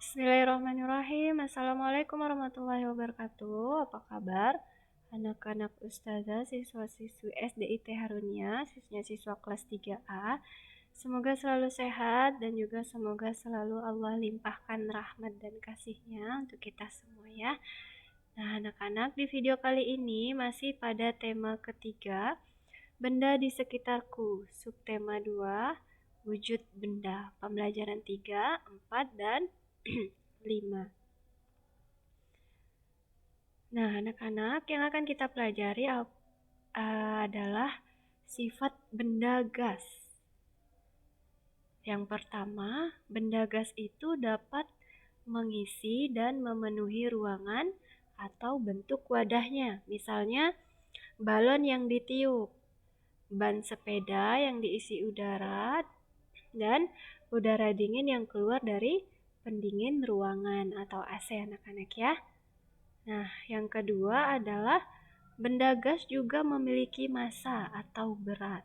Bismillahirrahmanirrahim. Assalamualaikum warahmatullahi wabarakatuh. Apa kabar anak-anak ustazah, siswa-siswi SDIT Harunia, siswa kelas 3A? Semoga selalu sehat dan juga semoga selalu Allah limpahkan rahmat dan kasih-Nya untuk kita semua ya. Nah, anak-anak, di video kali ini masih pada tema ketiga, benda di sekitarku, subtema 2, wujud benda, pembelajaran 3, 4, dan 5. Nah, anak-anak, yang akan kita pelajari adalah sifat benda gas. Yang pertama, benda gas itu dapat mengisi dan memenuhi ruangan atau bentuk wadahnya. Misalnya, balon yang ditiup, ban sepeda yang diisi udara, dan udara dingin yang keluar dari pendingin ruangan atau AC, anak-anak ya. Nah, yang kedua adalah benda gas juga memiliki massa atau berat.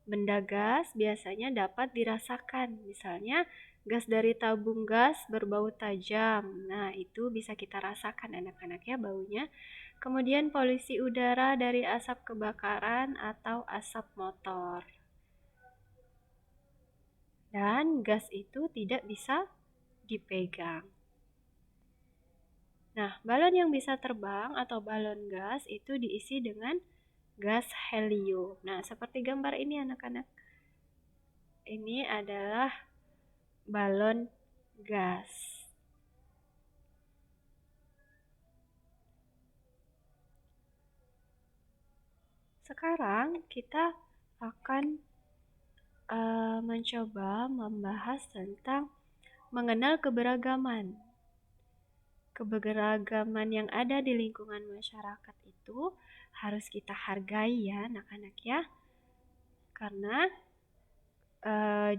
Benda gas biasanya dapat dirasakan, misalnya gas dari tabung gas berbau tajam. Nah, itu bisa kita rasakan anak-anak ya baunya. Kemudian polusi udara dari asap kebakaran atau asap motor. Dan gas itu tidak bisa dipegang. Nah, balon yang bisa terbang atau balon gas itu diisi dengan gas helium. Nah, seperti gambar ini anak-anak. Ini adalah balon gas. Sekarang kita akan mencoba membahas tentang mengenal keberagaman. Keberagaman yang ada di lingkungan masyarakat itu harus kita hargai ya anak-anak ya. Karena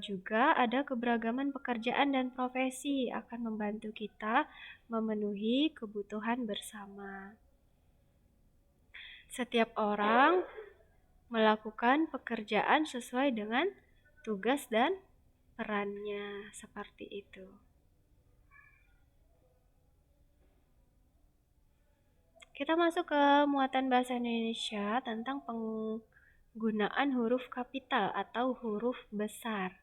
juga ada keberagaman pekerjaan dan profesi akan membantu kita memenuhi kebutuhan bersama. Setiap orang melakukan pekerjaan sesuai dengan tugas dan perannya, seperti itu. Kita masuk ke muatan bahasa Indonesia tentang penggunaan huruf kapital atau huruf besar.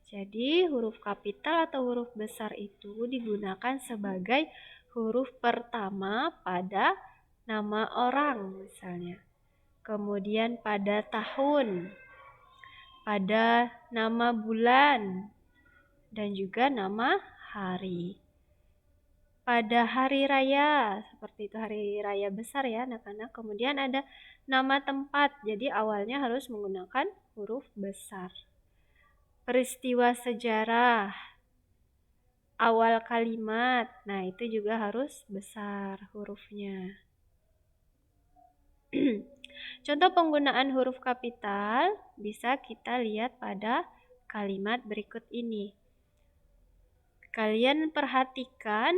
Jadi, huruf kapital atau huruf besar itu digunakan sebagai huruf pertama pada nama orang misalnya. Kemudian pada tahun, pada nama bulan, dan juga nama hari. Pada hari raya, seperti itu hari raya besar ya anak-anak. Kemudian ada nama tempat, jadi awalnya harus menggunakan huruf besar. Peristiwa sejarah, awal kalimat, nah itu juga harus besar hurufnya. Contoh penggunaan huruf kapital bisa kita lihat pada kalimat berikut ini. Kalian perhatikan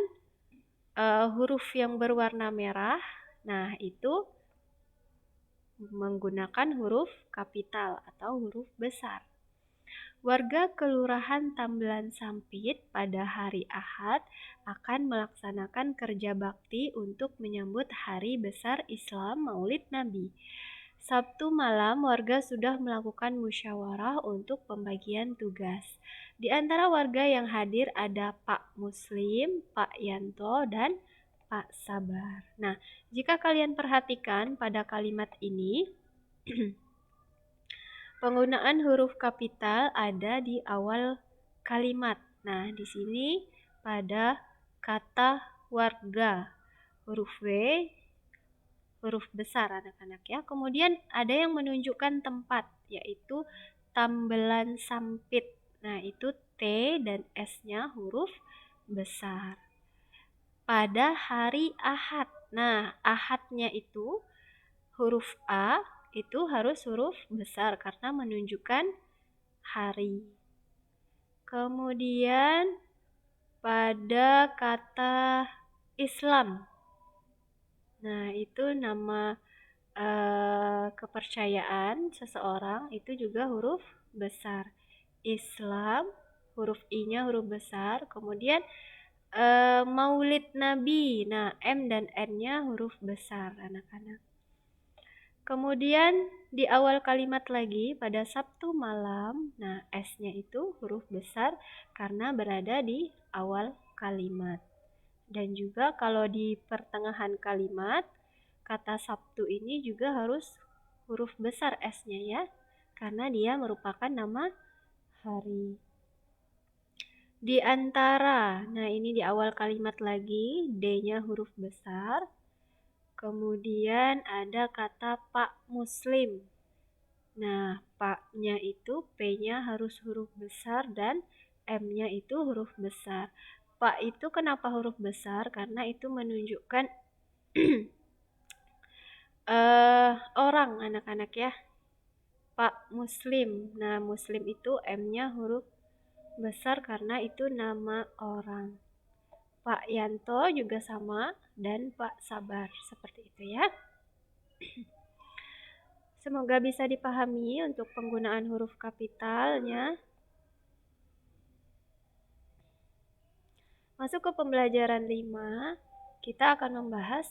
huruf yang berwarna merah, nah itu menggunakan huruf kapital atau huruf besar. Warga Kelurahan Tambelan Sampit pada hari Ahad akan melaksanakan kerja bakti untuk menyambut Hari Besar Islam Maulid Nabi. Sabtu malam warga sudah melakukan musyawarah untuk pembagian tugas. Di antara warga yang hadir ada Pak Muslim, Pak Yanto, dan Pak Sabar. Nah, jika kalian perhatikan pada kalimat ini, penggunaan huruf kapital ada di awal kalimat. Nah, di sini pada kata warga, huruf W, huruf besar anak-anak ya. Kemudian ada yang menunjukkan tempat, yaitu Tambelan Sampit. Nah, itu T dan S-nya huruf besar. Pada hari Ahad. Nah, Ahadnya itu huruf A itu harus huruf besar karena menunjukkan hari. Kemudian pada kata Islam. Nah, itu nama kepercayaan seseorang itu juga huruf besar. Islam huruf I-nya huruf besar. Kemudian Maulid Nabi. Nah, M dan N-nya huruf besar, anak-anak. Kemudian di awal kalimat lagi pada Sabtu malam, nah S-nya itu huruf besar karena berada di awal kalimat. Dan juga kalau di pertengahan kalimat, kata Sabtu ini juga harus huruf besar S-nya ya, karena dia merupakan nama hari. Di antara, nah ini di awal kalimat lagi, D-nya huruf besar. Kemudian ada kata Pak Muslim. Nah, Pak-nya itu P-nya harus huruf besar dan M-nya itu huruf besar. Pak itu kenapa huruf besar? Karena itu menunjukkan orang, anak-anak ya. Pak Muslim. Nah, Muslim itu M-nya huruf besar karena itu nama orang. Pak Yanto juga sama, dan Pak Sabar, seperti itu ya. Semoga bisa dipahami untuk penggunaan huruf kapitalnya. Masuk ke pembelajaran 5, kita akan membahas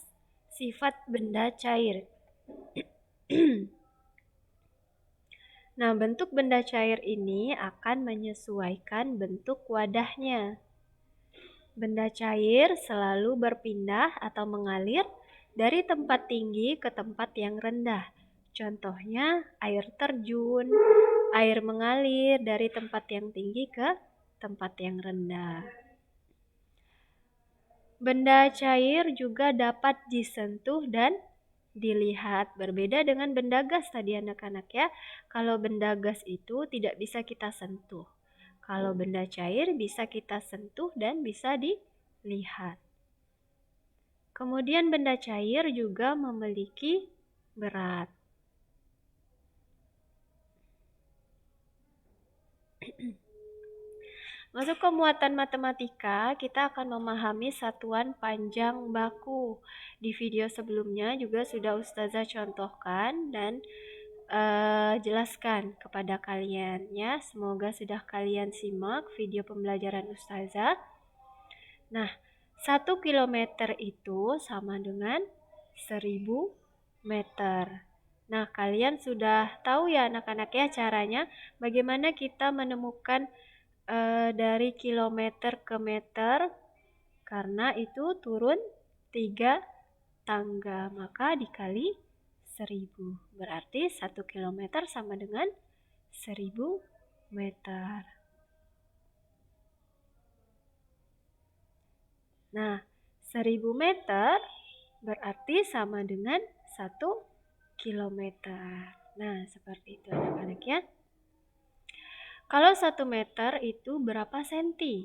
sifat benda cair. Nah, bentuk benda cair ini akan menyesuaikan bentuk wadahnya. Benda cair selalu berpindah atau mengalir dari tempat tinggi ke tempat yang rendah. Contohnya air terjun, air mengalir dari tempat yang tinggi ke tempat yang rendah. Benda cair juga dapat disentuh dan dilihat. Berbeda dengan benda gas tadi anak-anak ya. Kalau benda gas itu tidak bisa kita sentuh. Kalau benda cair bisa kita sentuh dan bisa dilihat. Kemudian benda cair juga memiliki berat. Masuk ke muatan matematika, kita akan memahami satuan panjang baku. Di video sebelumnya juga sudah Ustazah contohkan dan jelaskan kepada kalian ya. Semoga sudah kalian simak video pembelajaran Ustazah. Nah, 1 kilometer itu sama dengan 1000 meter. Nah, kalian sudah tahu ya anak-anak ya caranya bagaimana kita menemukan dari kilometer ke meter, karena itu turun 3 tangga, maka dikali 1000. Berarti 1 kilometer sama dengan 1000 meter. Nah, 1000 meter berarti sama dengan 1 kilometer. Nah, seperti itu anak-anak ya. Kalau 1 meter itu berapa senti?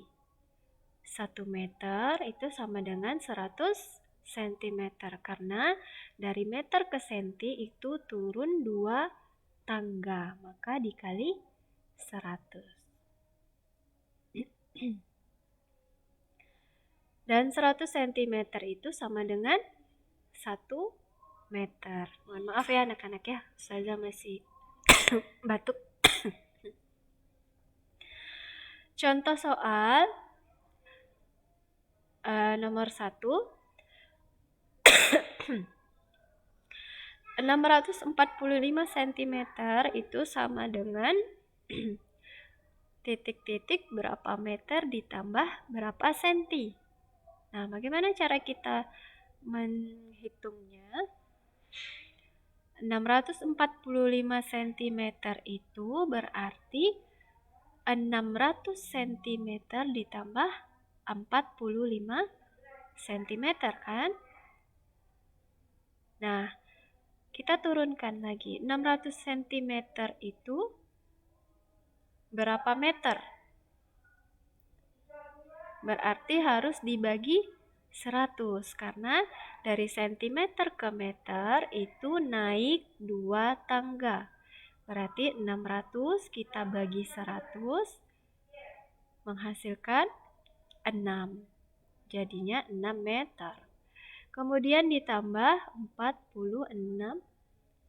1 meter itu sama dengan 100 cm, karena dari meter ke senti itu turun 2 tangga, maka dikali 100. Dan 100 cm itu sama dengan 1 meter. Mohon maaf ya anak-anak ya, Ustazah masih batuk. Contoh soal nomor 1. 645 cm itu sama dengan titik-titik berapa meter ditambah berapa senti. Nah, bagaimana cara kita menghitungnya? 645 cm itu berarti 600 cm ditambah 45 cm kan? Nah, kita turunkan lagi. 600 cm itu berapa meter? Berarti harus dibagi 100 karena dari sentimeter ke meter itu naik 2 tangga. Berarti 600 kita bagi 100 menghasilkan 6. Jadinya 6 meter. Kemudian ditambah 46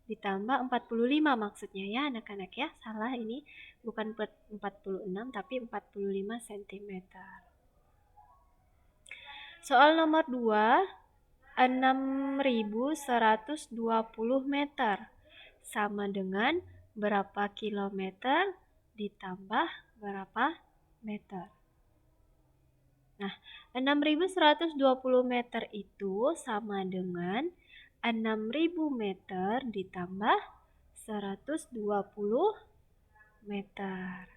ditambah 45 maksudnya ya anak-anak ya. Salah, ini bukan 46 tapi 45 cm. Soal nomor 2, 6.120 meter sama dengan berapa kilometer ditambah berapa meter. Nah, 6.120 meter itu sama dengan 6.000 meter ditambah 120 meter.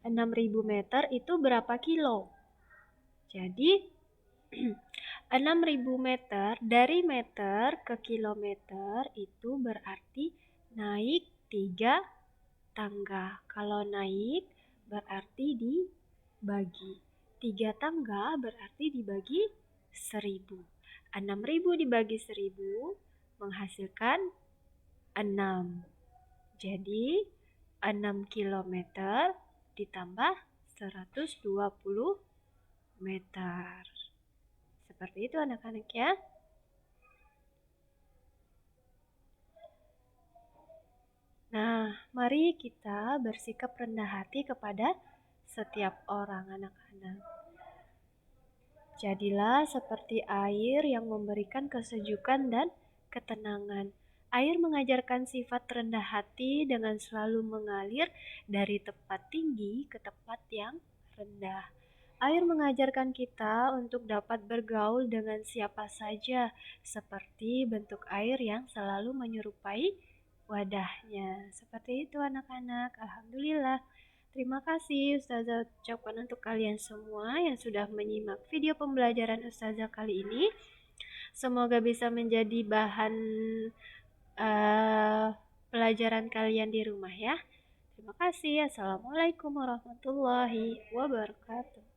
6.000 meter itu berapa kilo? Jadi 6.000 meter dari meter ke kilometer itu berarti naik 3 tangga. Kalau naik berarti dibagi. 3 tangga berarti dibagi 1.000. 6.000 dibagi 1.000 menghasilkan 6. Jadi 6 kilometer ditambah 120 meter. Seperti itu anak-anak ya. Nah, mari kita bersikap rendah hati kepada setiap orang anak-anak. Jadilah seperti air yang memberikan kesejukan dan ketenangan. Air mengajarkan sifat rendah hati dengan selalu mengalir dari tempat tinggi ke tempat yang rendah. Air mengajarkan kita untuk dapat bergaul dengan siapa saja, seperti bentuk air yang selalu menyerupai wadahnya. Seperti itu anak-anak. Alhamdulillah. Terima kasih Ustazah ucapkan untuk kalian semua yang sudah menyimak video pembelajaran Ustazah kali ini. Semoga bisa menjadi bahan pelajaran kalian di rumah ya. Terima kasih. Assalamualaikum warahmatullahi wabarakatuh.